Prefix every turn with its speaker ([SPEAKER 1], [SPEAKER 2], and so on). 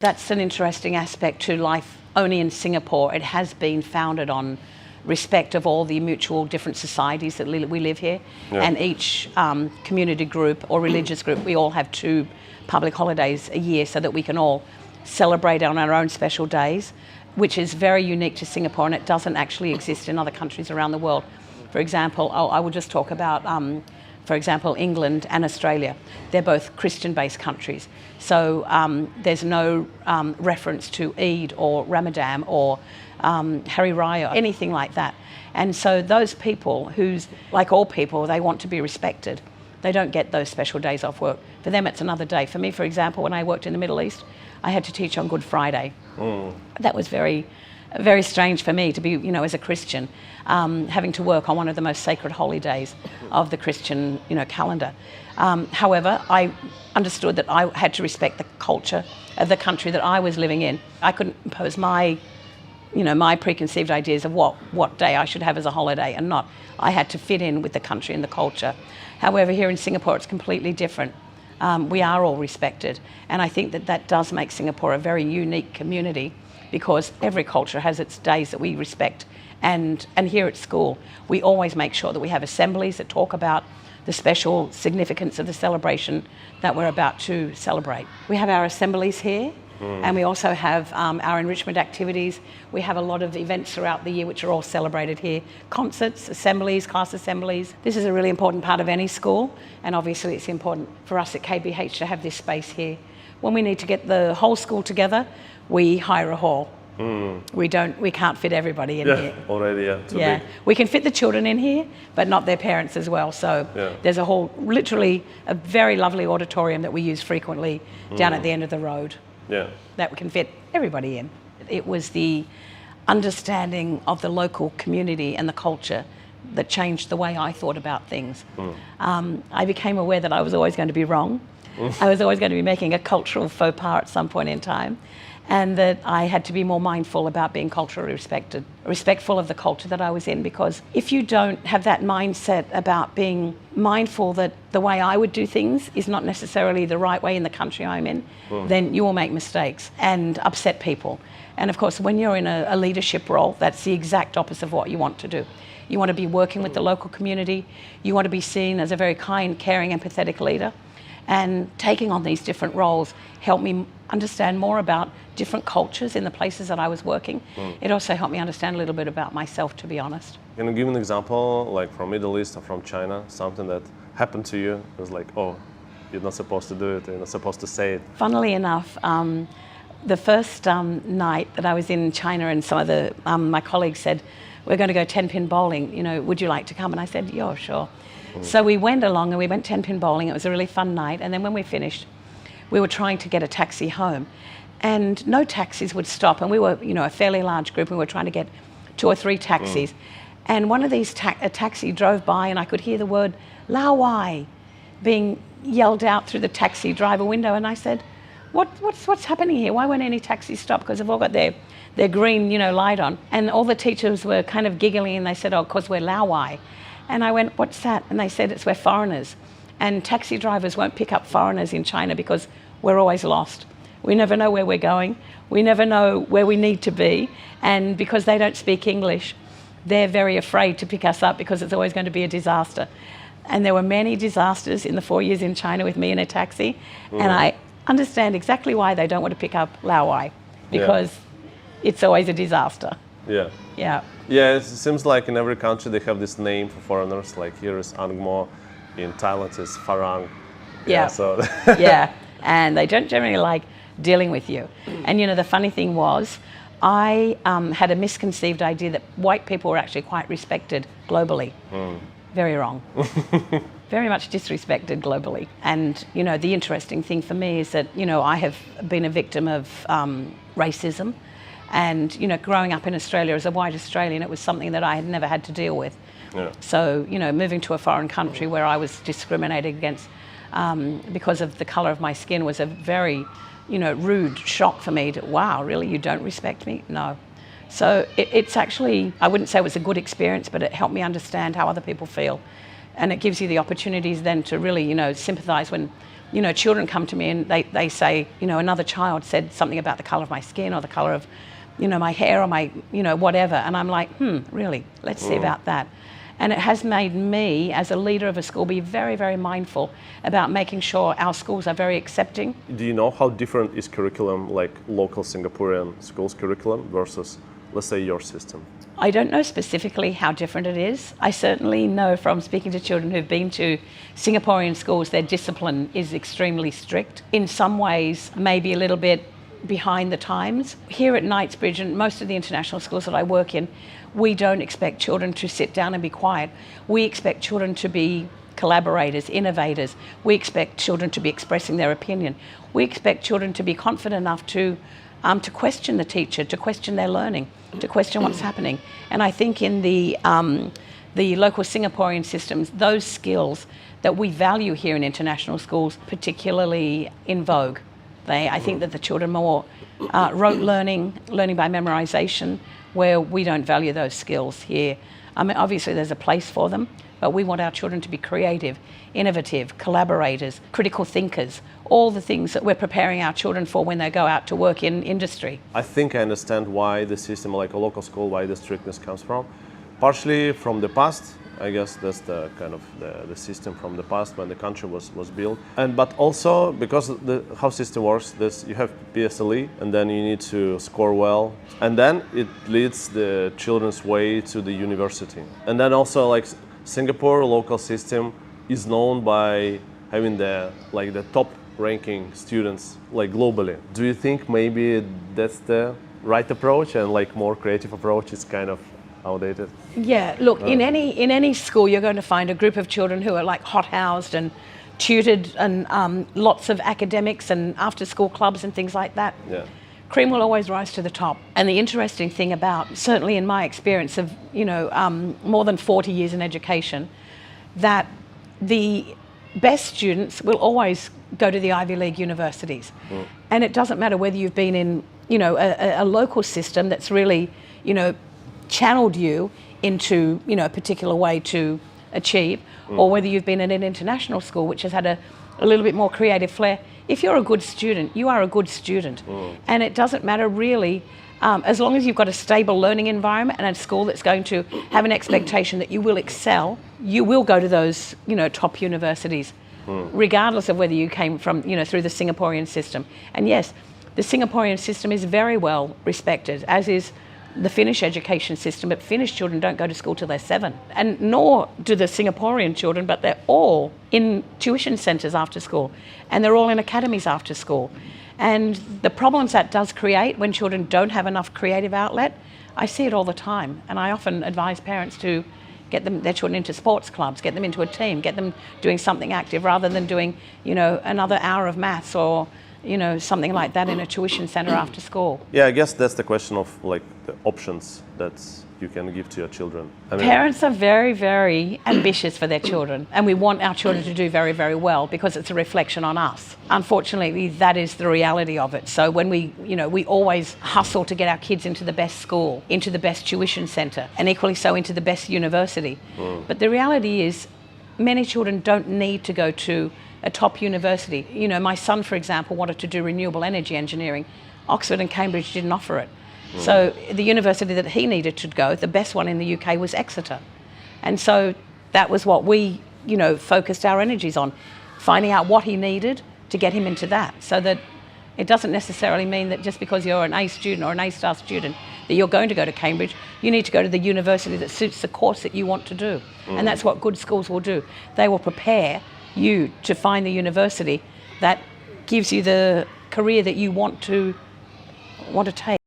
[SPEAKER 1] That's an interesting aspect to life only in Singapore. It has been founded on respect of all the mutual different societies that we live here. Yeah. And each community group or religious group, we all have 2 public holidays a year so that we can all celebrate on our own special days, which is very unique to Singapore, and it doesn't actually exist in other countries around the world. For example, I will just talk about for example, England and Australia. They're both Christian-based countries. So there's no reference to Eid or Ramadan or Hari Raya, anything like that. And so those people who's, like all people, they want to be respected. They don't get those special days off work. For them, it's another day. For me, for example, when I worked in the Middle East, I had to teach on Good Friday. That was very strange for me to be, as a Christian, having to work on one of the most sacred holy days of the Christian, calendar. However, I understood that I had to respect the culture of the country that I was living in. I couldn't impose my preconceived ideas of what day I should have as a holiday and not. I had to fit in with the country and the culture. However, here in Singapore, it's completely different. We are all respected. And I think that does make Singapore a very unique community, because every culture has its days that we respect. And here at school, we always make sure that we have assemblies that talk about the special significance of the celebration that we're about to celebrate. We have our assemblies here, and we also have our enrichment activities. We have a lot of events throughout the year which are all celebrated here. Concerts, assemblies, class assemblies. This is a really important part of any school, and obviously it's important for us at KBH to have this space here. When we need to get the whole school together, we hire a hall. We can't fit everybody in here.
[SPEAKER 2] Already, too big.
[SPEAKER 1] We can fit the children in here, but not their parents as well. So there's a whole, literally a very lovely auditorium that we use frequently down at the end of the road. That we can fit everybody in. It was the understanding of the local community and the culture that changed the way I thought about things. I became aware that I was always going to be wrong. I was always going to be making a cultural faux pas at some point in time, and that I had to be more mindful about being culturally respectful of the culture that I was in, because if you don't have that mindset about being mindful that the way I would do things is not necessarily the right way in the country I'm in, then you will make mistakes and upset people. And of course, when you're in a leadership role, that's the exact opposite of what you want to do. You want to be working with the local community. You want to be seen as a very kind, caring, empathetic leader. And taking on these different roles helped me understand more about different cultures in the places that I was working. It also helped me understand a little bit about myself, to be honest.
[SPEAKER 2] Can you give an example, like from Middle East or from China, something that happened to you? It was like, oh, you're not supposed to do it, you're not supposed to say it.
[SPEAKER 1] Funnily enough, the first night that I was in China, and some of my colleagues said, we're going to go 10-pin bowling, would you like to come? And I said, yeah, sure. So we went along and we went 10-pin bowling. It was a really fun night. And then when we finished, we were trying to get a taxi home, and no taxis would stop. And we were, a fairly large group, and we were trying to get 2 or 3 taxis. And one of these, a taxi drove by, and I could hear the word Lao Wai being yelled out through the taxi driver window. And I said, what's happening here? Why won't any taxis stop? Because they've all got their green, light on. And all the teachers were kind of giggling, and they said, oh, because we're Lao Wai. And I went, what's that? And they said, we're foreigners. And taxi drivers won't pick up foreigners in China because we're always lost. We never know where we're going. We never know where we need to be. And because they don't speak English, they're very afraid to pick us up because it's always going to be a disaster. And there were many disasters in the 4 years in China with me in a taxi. And I understand exactly why they don't want to pick up Lao Wai, because it's always a disaster.
[SPEAKER 2] Yeah, it seems like in every country they have this name for foreigners. Like here is Angmo, in Thailand it's Farang.
[SPEAKER 1] And they don't generally like dealing with you. And the funny thing was, I had a misconceived idea that white people were actually quite respected globally. Very wrong. Very much disrespected globally. And the interesting thing for me is that I have been a victim of racism. And growing up in Australia as a white Australian, it was something that I had never had to deal with. So moving to a foreign country where I was discriminated against because of the colour of my skin was a very rude shock for me. Wow, really, you don't respect me? No. So it's actually, I wouldn't say it was a good experience, but it helped me understand how other people feel. And it gives you the opportunities then to really sympathise when children come to me and they say, another child said something about the colour of my skin or the colour of, my hair or my, whatever. And I'm like, really, let's see about that. And it has made me, as a leader of a school, be very, very mindful about making sure our schools are very accepting.
[SPEAKER 2] Do you know how different is curriculum, like local Singaporean schools curriculum versus, let's say, your system?
[SPEAKER 1] I don't know specifically how different it is. I certainly know from speaking to children who've been to Singaporean schools, their discipline is extremely strict. In some ways, maybe a little bit behind the times. Here at Knightsbridge and most of the international schools that I work in, we don't expect children to sit down and be quiet. We expect children to be collaborators, innovators. We expect children to be expressing their opinion. We expect children to be confident enough to question the teacher, to question their learning, to question what's happening. And I think in the local Singaporean systems, those skills that we value here in international schools, particularly in vogue. I think that the children more rote learning by memorization, where we don't value those skills here. I mean, obviously there's a place for them, but we want our children to be creative, innovative, collaborators, critical thinkers, all the things that we're preparing our children for when they go out to work in industry.
[SPEAKER 2] I think I understand why the system, like a local school, why the strictness comes from. Partially from the past, I guess that's the kind of the system from the past when the country was built. But also because how system works, you have PSLE and then you need to score well. And then it leads the children's way to the university. And then also like Singapore local system is known by having the top ranking students like globally. Do you think maybe that's the right approach and like more creative approach is kind of outdated?
[SPEAKER 1] Yeah, look, in any school you're going to find a group of children who are like hot-housed and tutored and lots of academics and after-school clubs and things like that.
[SPEAKER 2] Yeah.
[SPEAKER 1] Cream will always rise to the top. And the interesting thing about, certainly in my experience of, more than 40 years in education, that the best students will always go to the Ivy League universities. And it doesn't matter whether you've been in, a local system that's really, channeled you into, a particular way to achieve, or whether you've been in an international school which has had a little bit more creative flair. If you're a good student, you are a good student. And it doesn't matter really, as long as you've got a stable learning environment and a school that's going to have an expectation that you will excel, you will go to those, top universities, regardless of whether you came from, through the Singaporean system. And yes, the Singaporean system is very well respected, as is the Finnish education system, but Finnish children don't go to school till they're 7. And nor do the Singaporean children, but they're all in tuition centres after school. And they're all in academies after school. And the problems that does create when children don't have enough creative outlet, I see it all the time. And I often advise parents to get their children into sports clubs, get them into a team, get them doing something active rather than doing, another hour of maths or something like that in a tuition centre after school.
[SPEAKER 2] Yeah, I guess that's the question of like the options that you can give to your children.
[SPEAKER 1] Parents are very, very ambitious for their children, and we want our children to do very, very well because it's a reflection on us. Unfortunately, that is the reality of it. So when we always hustle to get our kids into the best school, into the best tuition centre, and equally so into the best university. But the reality is many children don't need to go to a top university. My son, for example, wanted to do renewable energy engineering. Oxford and Cambridge didn't offer it. So the university that he needed to go, the best one in the UK, was Exeter. And so that was what we, focused our energies on, finding out what he needed to get him into that. So that it doesn't necessarily mean that just because you're an A student or an A-star student that you're going to go to Cambridge. You need to go to the university that suits the course that you want to do. And that's what good schools will do. They will prepare you to find the university that gives you the career that you want to take.